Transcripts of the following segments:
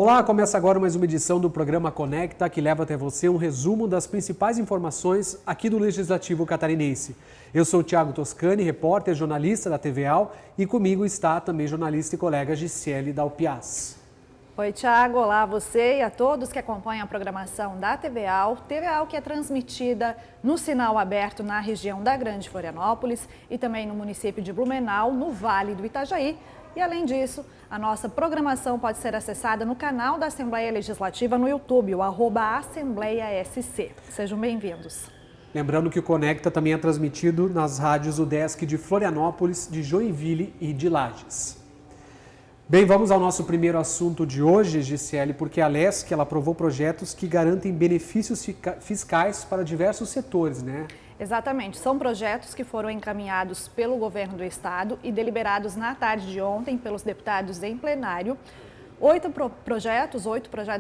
Olá, começa agora mais uma edição do programa Conecta, que leva até você um resumo das principais informações aqui do Legislativo Catarinense. Eu sou o Thiago Toscani, repórter, jornalista da TVAL, e comigo está também jornalista e colega Gisele Dalpiaz. Oi, Thiago. Olá a você e a todos que acompanham a programação da TVAL. TVAL que é transmitida no sinal aberto na região da Grande Florianópolis e também no município de Blumenau, no Vale do Itajaí. E além disso, a nossa programação pode ser acessada no canal da Assembleia Legislativa no YouTube, o @AssembleiaSC. Sejam bem-vindos. Lembrando que o Conecta também é transmitido nas rádios UDESC de Florianópolis, de Joinville e de Lages. Bem, vamos ao nosso primeiro assunto de hoje, Gisele, porque a LESC ela aprovou projetos que garantem benefícios fiscais para diversos setores, né? Exatamente, são projetos que foram encaminhados pelo governo do estado e deliberados na tarde de ontem pelos deputados em plenário. 8 projetos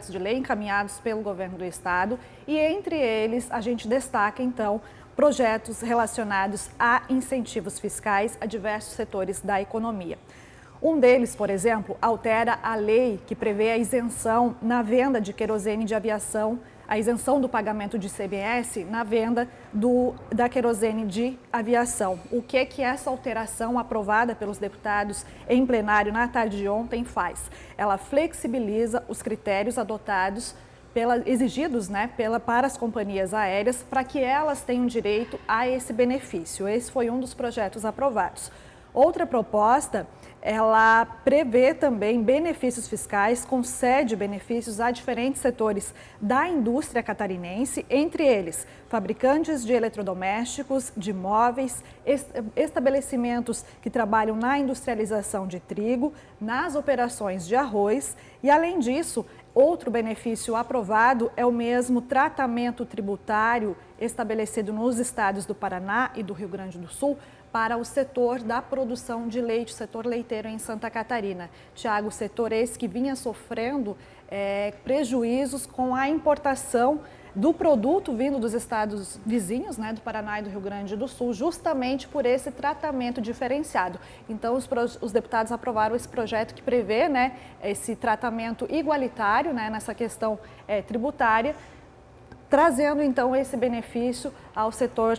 de lei encaminhados pelo governo do estado e entre eles a gente destaca então projetos relacionados a incentivos fiscais a diversos setores da economia. Um deles, por exemplo, altera a lei que prevê a isenção na venda de querosene de aviação, a isenção do pagamento de ICMS na venda da querosene de aviação. O que essa alteração aprovada pelos deputados em plenário na tarde de ontem faz? Ela flexibiliza os critérios adotados exigidos para as companhias aéreas para que elas tenham direito a esse benefício. Esse foi um dos projetos aprovados. Outra proposta, ela prevê também benefícios fiscais, concede benefícios a diferentes setores da indústria catarinense, entre eles fabricantes de eletrodomésticos, de móveis, estabelecimentos que trabalham na industrialização de trigo, nas operações de arroz e, além disso, outro benefício aprovado é o mesmo tratamento tributário estabelecido nos estados do Paraná e do Rio Grande do Sul para o setor da produção de leite, o setor leiteiro em Santa Catarina. Tiago, setor esse que vinha sofrendo prejuízos com a importação do produto vindo dos estados vizinhos, do Paraná e do Rio Grande do Sul, justamente por esse tratamento diferenciado. Então, os deputados aprovaram esse projeto que prevê esse tratamento igualitário nessa questão tributária, trazendo então esse benefício ao setor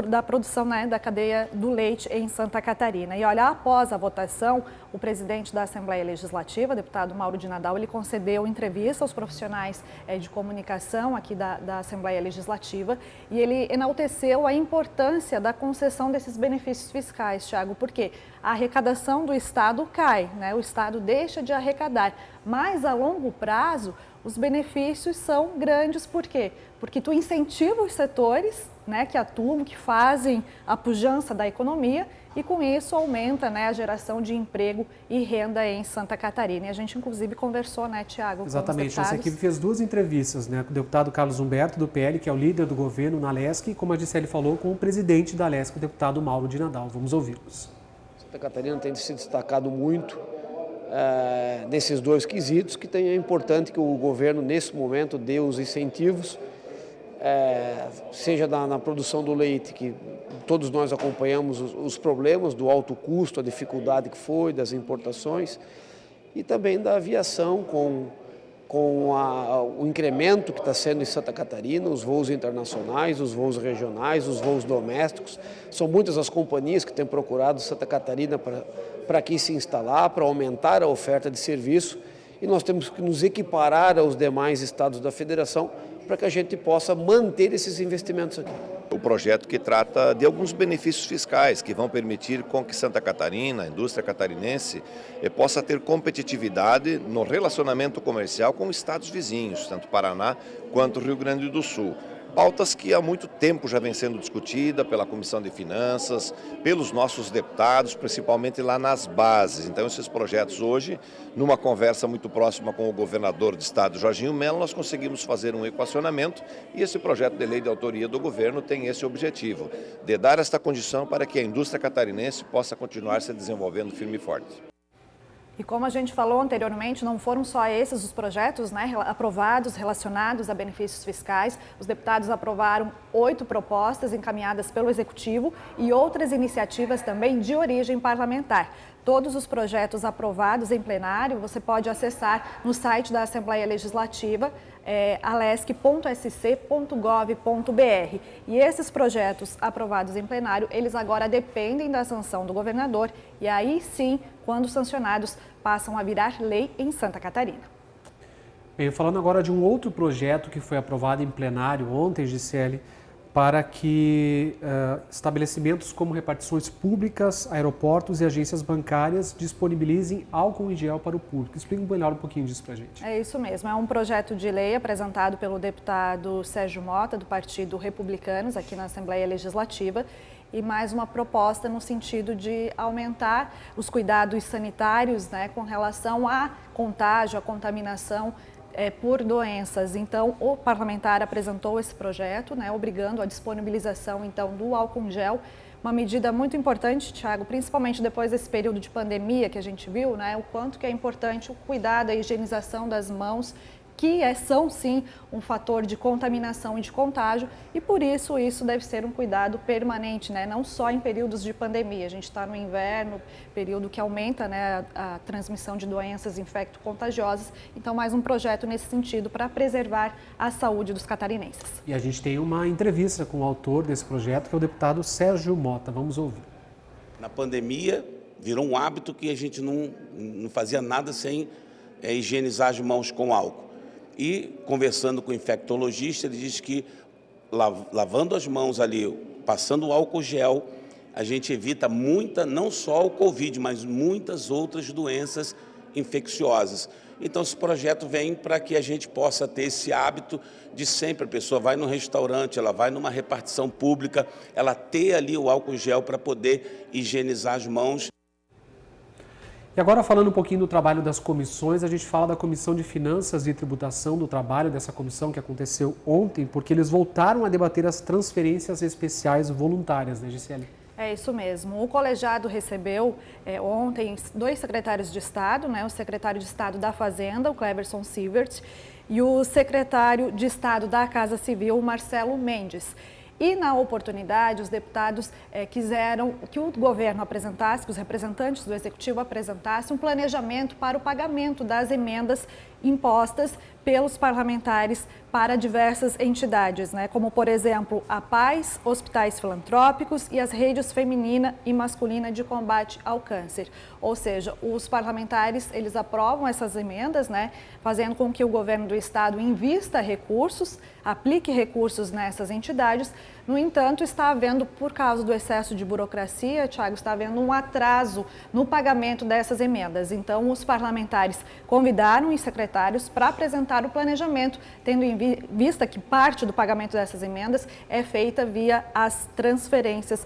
da produção da cadeia do leite em Santa Catarina. E olha, após a votação, o presidente da Assembleia Legislativa, deputado Mauro de Nadal, ele concedeu entrevista aos profissionais de comunicação aqui da Assembleia Legislativa e ele enalteceu a importância da concessão desses benefícios fiscais, Thiago, porque a arrecadação do Estado cai, o Estado deixa de arrecadar, mas a longo prazo os benefícios são grandes, por quê? Porque tu incentiva os setores que atuam, que fazem a pujança da economia e com isso aumenta a geração de emprego e renda em Santa Catarina. E a gente inclusive conversou, Thiago, Exatamente, com os nossa equipe fez 2 entrevistas, com o deputado Carlos Humberto do PL, que é o líder do governo na LESC, e como a Gisele falou, com o presidente da LESC, o deputado Mauro de Nadal. Vamos ouvi-los. Santa Catarina tem se destacado muito nesses 2 quesitos, que é importante que o governo, nesse momento, dê os incentivos, seja na produção do leite, que todos nós acompanhamos os problemas do alto custo, a dificuldade que foi, das importações, e também da aviação, com o incremento que está sendo em Santa Catarina, os voos internacionais, os voos regionais, os voos domésticos. São muitas as companhias que têm procurado Santa Catarina para aqui se instalar, para aumentar a oferta de serviço, e nós temos que nos equiparar aos demais estados da federação para que a gente possa manter esses investimentos aqui. O projeto que trata de alguns benefícios fiscais que vão permitir com que Santa Catarina, a indústria catarinense, possa ter competitividade no relacionamento comercial com estados vizinhos, tanto Paraná quanto Rio Grande do Sul. Pautas que há muito tempo já vem sendo discutida pela Comissão de Finanças, pelos nossos deputados, principalmente lá nas bases. Então, esses projetos hoje, numa conversa muito próxima com o governador do estado, Jorginho Mello, nós conseguimos fazer um equacionamento e esse projeto de lei de autoria do governo tem esse objetivo, de dar esta condição para que a indústria catarinense possa continuar se desenvolvendo firme e forte. E como a gente falou anteriormente, não foram só esses os projetos aprovados relacionados a benefícios fiscais. Os deputados aprovaram 8 propostas encaminhadas pelo Executivo e outras iniciativas também de origem parlamentar. Todos os projetos aprovados em plenário você pode acessar no site da Assembleia Legislativa, alesc.sc.gov.br. E esses projetos aprovados em plenário, eles agora dependem da sanção do governador e aí sim, quando sancionados, passam a virar lei em Santa Catarina. Bem, falando agora de um outro projeto que foi aprovado em plenário ontem, Gisele, para que estabelecimentos como repartições públicas, aeroportos e agências bancárias disponibilizem álcool em gel para o público. Explica melhor um pouquinho disso para a gente. É isso mesmo, é um projeto de lei apresentado pelo deputado Sérgio Mota, do Partido Republicanos, aqui na Assembleia Legislativa, e mais uma proposta no sentido de aumentar os cuidados sanitários, né, com relação a contágio, a contaminação por doenças. Então, o parlamentar apresentou esse projeto, né, obrigando a disponibilização então do álcool em gel, uma medida muito importante, Thiago, principalmente depois desse período de pandemia que a gente viu, né, o quanto que é importante o cuidado, a higienização das mãos, que são sim um fator de contaminação e de contágio, e por isso deve ser um cuidado permanente, né? Não só em períodos de pandemia. A gente está no inverno, período que aumenta, né, a transmissão de doenças infecto-contagiosas, então mais um projeto nesse sentido para preservar a saúde dos catarinenses. E a gente tem uma entrevista com o autor desse projeto, que é o deputado Sérgio Mota. Vamos ouvir. Na pandemia, virou um hábito que a gente não fazia nada sem higienizar as mãos com álcool. E, conversando com o infectologista, ele diz que lavando as mãos ali, passando o álcool gel, a gente evita não só o Covid, mas muitas outras doenças infecciosas. Então, esse projeto vem para que a gente possa ter esse hábito de sempre, a pessoa vai num restaurante, ela vai numa repartição pública, ela ter ali o álcool gel para poder higienizar as mãos. E agora, falando um pouquinho do trabalho das comissões, a gente fala da Comissão de Finanças e Tributação, do trabalho dessa comissão que aconteceu ontem, porque eles voltaram a debater as transferências especiais voluntárias, né, Gisele? É isso mesmo. O colegiado recebeu ontem 2 secretários de Estado, né, o secretário de Estado da Fazenda, o Cleverson Sievert, e o secretário de Estado da Casa Civil, o Marcelo Mendes. E, na oportunidade, os deputados quiseram que o governo apresentasse, que os representantes do Executivo apresentassem um planejamento para o pagamento das emendas impostas pelos parlamentares para diversas entidades, né? Como, por exemplo, a Paz, hospitais filantrópicos e as redes feminina e masculina de combate ao câncer. Ou seja, os parlamentares, eles aprovam essas emendas, né? Fazendo com que o governo do estado invista recursos, aplique recursos nessas entidades. No entanto, está havendo, por causa do excesso de burocracia, Thiago, está havendo um atraso no pagamento dessas emendas. Então, os parlamentares convidaram os secretários para apresentar o planejamento, tendo em vista que parte do pagamento dessas emendas é feita via as transferências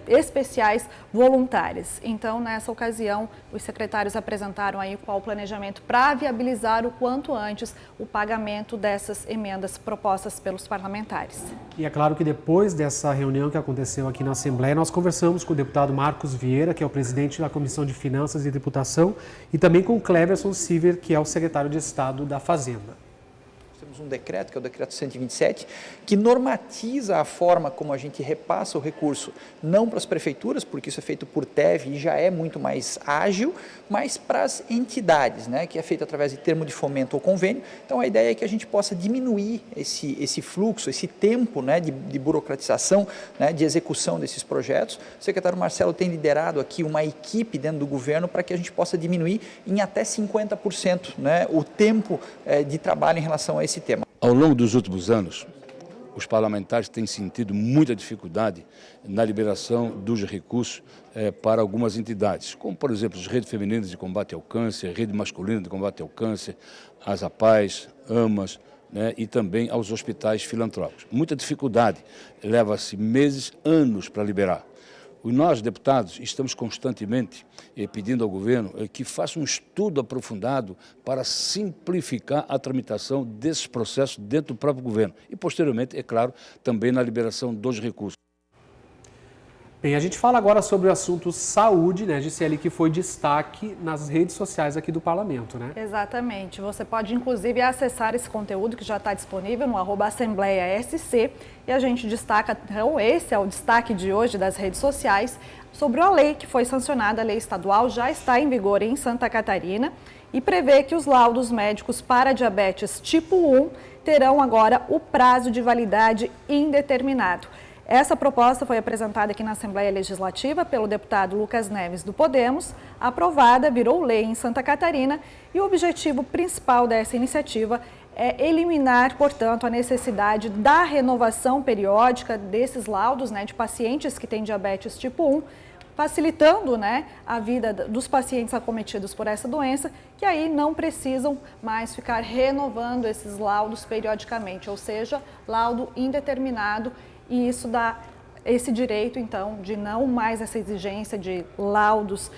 especiais voluntárias. Então, nessa ocasião, os secretários apresentaram aí qual o planejamento para viabilizar o quanto antes o pagamento dessas emendas propostas pelos parlamentares. E é claro que depois dessa reunião que aconteceu aqui na Assembleia, nós conversamos com o deputado Marcos Vieira, que é o presidente da Comissão de Finanças e Tributação, e também com o Cleverson Sievert, que é o secretário de Estado da Fazenda. Temos um decreto, que é o decreto 127, que normatiza a forma como a gente repassa o recurso, não para as prefeituras, porque isso é feito por TEV e já é muito mais ágil, mas para as entidades, né, que é feito através de termo de fomento ou convênio. Então, a ideia é que a gente possa diminuir esse fluxo, esse tempo, né, de burocratização, né, de execução desses projetos. O secretário Marcelo tem liderado aqui uma equipe dentro do governo para que a gente possa diminuir em até 50%, né, o tempo de trabalho em relação a esse tema. Ao longo dos últimos anos, os parlamentares têm sentido muita dificuldade na liberação dos recursos para algumas entidades, como, por exemplo, as redes femininas de combate ao câncer, rede masculina de combate ao câncer, as APAES, AMAS, né, e também aos hospitais filantrópicos. Muita dificuldade, leva-se meses, anos para liberar. Nós, deputados, estamos constantemente pedindo ao governo que faça um estudo aprofundado para simplificar a tramitação desses processos dentro do próprio governo e, posteriormente, é claro, também na liberação dos recursos. Bem, a gente fala agora sobre o assunto saúde, né, Gisele, que foi destaque nas redes sociais aqui do Parlamento, né? Exatamente. Você pode, inclusive, acessar esse conteúdo que já está disponível no @AssembleiaSC e a gente destaca, então, esse é o destaque de hoje das redes sociais, sobre a lei que foi sancionada, a lei estadual, já está em vigor em Santa Catarina e prevê que os laudos médicos para diabetes tipo 1 terão agora o prazo de validade indeterminado. Essa proposta foi apresentada aqui na Assembleia Legislativa pelo deputado Lucas Neves do Podemos, aprovada, virou lei em Santa Catarina e o objetivo principal dessa iniciativa é eliminar, portanto, a necessidade da renovação periódica desses laudos, né, de pacientes que têm diabetes tipo 1, facilitando, né, a vida dos pacientes acometidos por essa doença, que aí não precisam mais ficar renovando esses laudos periodicamente, ou seja, laudo indeterminado. E isso dá esse direito, então, de não mais essa exigência de laudos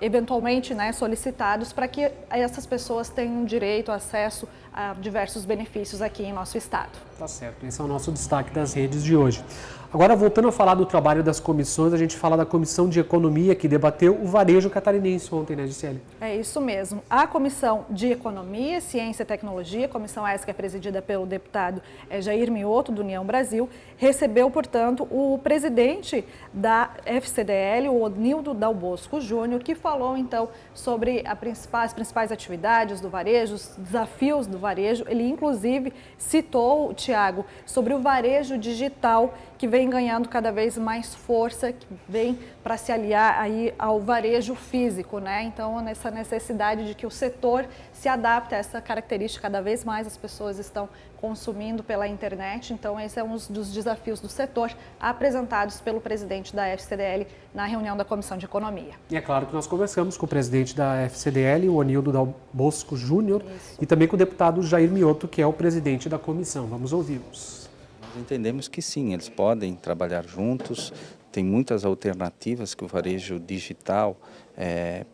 eventualmente, né, solicitados para que essas pessoas tenham direito, acesso a diversos benefícios aqui em nosso estado. Tá certo, esse é o nosso destaque das redes de hoje. Agora, voltando a falar do trabalho das comissões, a gente fala da Comissão de Economia, que debateu o varejo catarinense ontem, né, Gisele? É isso mesmo. A Comissão de Economia, Ciência e Tecnologia, comissão essa que é presidida pelo deputado Jair Mioto, do União Brasil, recebeu, portanto, o presidente da FCDL, o Onildo Dal Bosco Júnior, que falou, então, sobre as principais atividades do varejo, os desafios do varejo. Ele, inclusive, citou, Tiago, sobre o varejo digital, que vem ganhando cada vez mais força, que vem para se aliar aí ao varejo físico, né? Então, nessa necessidade de que o setor se adapte a essa característica, cada vez mais as pessoas estão consumindo pela internet. Então, esse é um dos desafios do setor apresentados pelo presidente da FCDL na reunião da Comissão de Economia. E é claro que nós conversamos com o presidente da FCDL, o Onildo Dal Bosco Júnior, e também com o deputado Jair Mioto, que é o presidente da comissão. Vamos ouvi-los. Nós entendemos que sim, eles podem trabalhar juntos, tem muitas alternativas que o varejo digital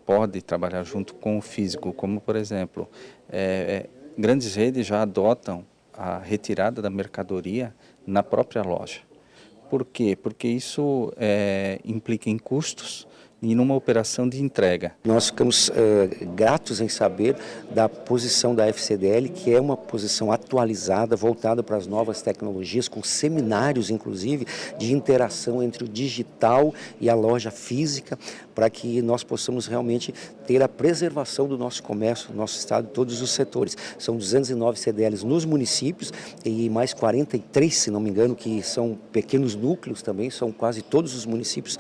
pode trabalhar junto com o físico, como, por exemplo, grandes redes já adotam a retirada da mercadoria na própria loja. Por quê? Porque isso implica em custos e numa operação de entrega. Nós ficamos gratos em saber da posição da FCDL, que é uma posição atualizada, voltada para as novas tecnologias, com seminários, inclusive, de interação entre o digital e a loja física, para que nós possamos realmente ter a preservação do nosso comércio, do nosso estado, de todos os setores. São 209 CDLs nos municípios e mais 43, se não me engano, que são pequenos núcleos também, são quase todos os municípios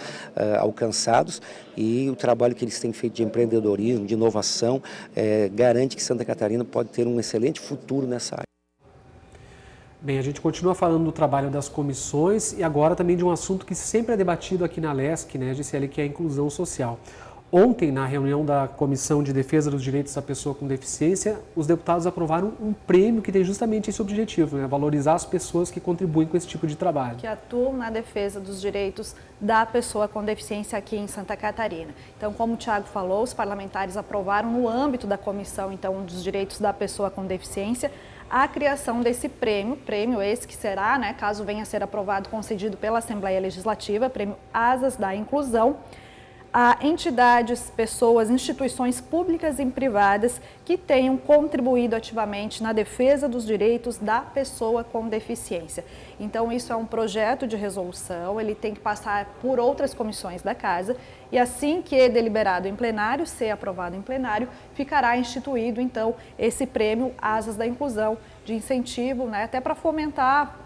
alcançados. E o trabalho que eles têm feito de empreendedorismo, de inovação, garante que Santa Catarina pode ter um excelente futuro nessa área. Bem, a gente continua falando do trabalho das comissões e agora também de um assunto que sempre é debatido aqui na LESC, né, Gisele, que é a inclusão social. Ontem, na reunião da Comissão de Defesa dos Direitos da Pessoa com Deficiência, os deputados aprovaram um prêmio que tem justamente esse objetivo, né? Valorizar as pessoas que contribuem com esse tipo de trabalho. Que atuam na defesa dos direitos da pessoa com deficiência aqui em Santa Catarina. Então, como o Tiago falou, os parlamentares aprovaram no âmbito da Comissão dos Direitos da Pessoa com Deficiência a criação desse prêmio esse que será, né, caso venha a ser aprovado, concedido pela Assembleia Legislativa, prêmio Asas da Inclusão, a entidades, pessoas, instituições públicas e privadas que tenham contribuído ativamente na defesa dos direitos da pessoa com deficiência. Então, isso é um projeto de resolução, ele tem que passar por outras comissões da Casa e assim que é deliberado em plenário, ser aprovado em plenário, ficará instituído, então, esse prêmio Asas da Inclusão, de incentivo, né, até para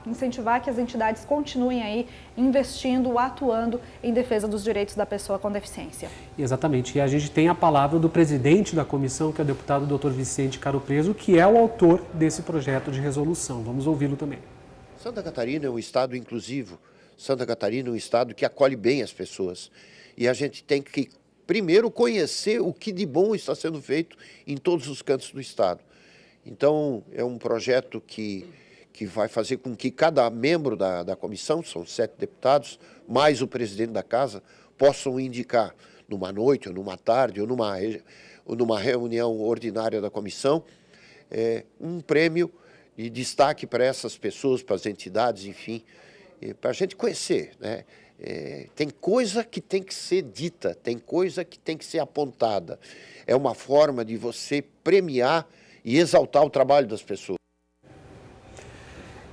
incentivar que as entidades continuem aí investindo, atuando em defesa dos direitos da pessoa com deficiência. Exatamente, e a gente tem a palavra do presidente da comissão, que é o deputado Dr. Vicente Caro Preso, que é o autor desse projeto de resolução. Vamos ouvi-lo também. Santa Catarina é um estado inclusivo, Santa Catarina é um estado que acolhe bem as pessoas e a gente tem que primeiro conhecer o que de bom está sendo feito em todos os cantos do estado. Então, é um projeto que vai fazer com que cada membro da comissão, são 7 deputados, mais o presidente da casa, possam indicar numa noite, ou numa tarde, ou numa reunião ordinária da comissão, um prêmio de destaque para essas pessoas, para as entidades, enfim, para a gente conhecer, né? Tem coisa que tem que ser dita, tem coisa que tem que ser apontada. É uma forma de você premiar e exaltar o trabalho das pessoas.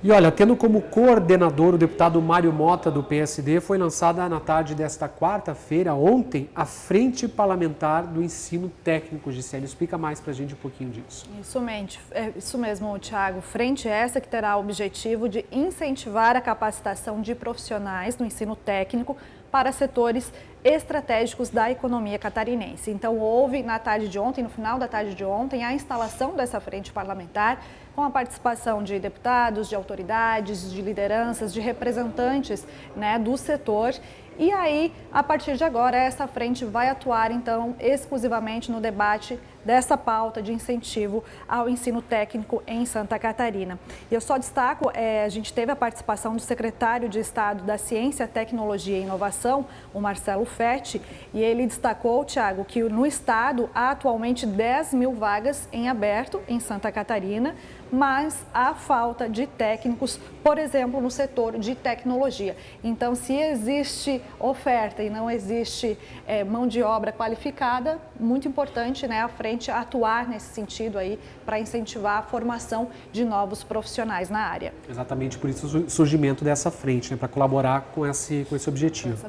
E olha, tendo como coordenador o deputado Mário Mota, do PSD, foi lançada na tarde desta quarta-feira, ontem, a Frente Parlamentar do Ensino Técnico. Gisele, explica mais para a gente um pouquinho disso. Isso mesmo, Thiago. Frente essa que terá o objetivo de incentivar a capacitação de profissionais no ensino técnico para setores estratégicos da economia catarinense. Então, houve na tarde de ontem, no final da tarde de ontem, a instalação dessa frente parlamentar com a participação de deputados, de autoridades, de lideranças, de representantes, né, do setor. E aí, a partir de agora, essa frente vai atuar, então, exclusivamente no debate dessa pauta de incentivo ao ensino técnico em Santa Catarina. E eu só destaco, a gente teve a participação do secretário de Estado da Ciência, Tecnologia e Inovação, o Marcelo Fetti, e ele destacou, Thiago, que no estado há atualmente 10 mil vagas em aberto em Santa Catarina, mas há falta de técnicos, por exemplo, no setor de tecnologia. Então, se existe oferta e não existe mão de obra qualificada, muito importante, né, a frente atuar nesse sentido aí para incentivar a formação de novos profissionais na área. Exatamente por isso o surgimento dessa frente, né, para colaborar com esse objetivo.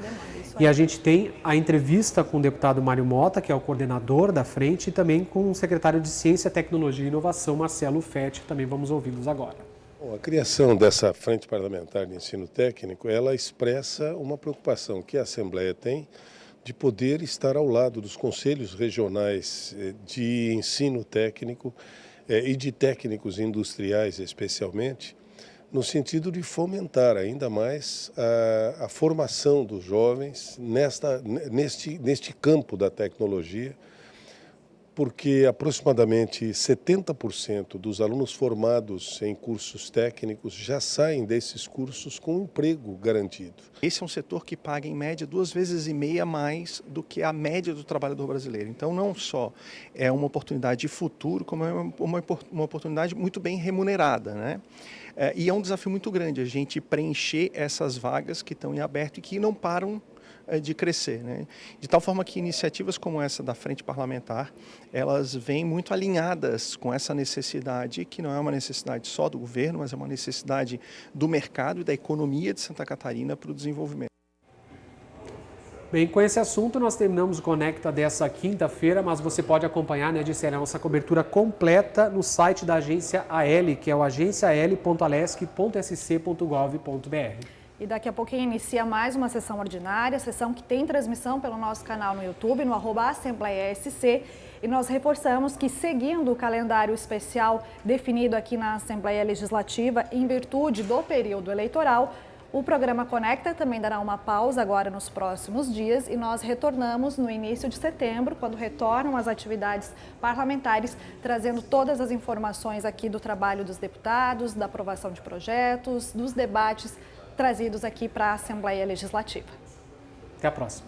E a gente tem a entrevista com o deputado Mário Mota, que é o coordenador da frente, e também com o secretário de Ciência, Tecnologia e Inovação, Marcelo Fetti. Também vamos ouvi-los agora. Bom, a criação dessa Frente Parlamentar de Ensino Técnico, ela expressa uma preocupação que a Assembleia tem de poder estar ao lado dos conselhos regionais de ensino técnico e de técnicos industriais, especialmente, no sentido de fomentar ainda mais a formação dos jovens neste campo da tecnologia, porque aproximadamente 70% dos alunos formados em cursos técnicos já saem desses cursos com um emprego garantido. Esse é um setor que paga em média 2,5 vezes mais do que a média do trabalhador brasileiro. Então não só é uma oportunidade de futuro, como é uma oportunidade muito bem remunerada, né? E é um desafio muito grande a gente preencher essas vagas que estão em aberto e que não param de crescer, né? De tal forma que iniciativas como essa da Frente Parlamentar, elas vêm muito alinhadas com essa necessidade, que não é uma necessidade só do governo, mas é uma necessidade do mercado e da economia de Santa Catarina para o desenvolvimento. Bem, com esse assunto nós terminamos o Conecta dessa quinta-feira, mas você pode acompanhar, né, Gisele, a nossa cobertura completa no site da agência AL, que é o agencial.alesc.sc.gov.br. E daqui a pouquinho inicia mais uma sessão ordinária, sessão que tem transmissão pelo nosso canal no YouTube, no @AssembleiaSC. E nós reforçamos que, seguindo o calendário especial definido aqui na Assembleia Legislativa, em virtude do período eleitoral, o programa Conecta também dará uma pausa agora nos próximos dias e nós retornamos no início de setembro, quando retornam as atividades parlamentares, trazendo todas as informações aqui do trabalho dos deputados, da aprovação de projetos, dos debates trazidos aqui para a Assembleia Legislativa. Até a próxima.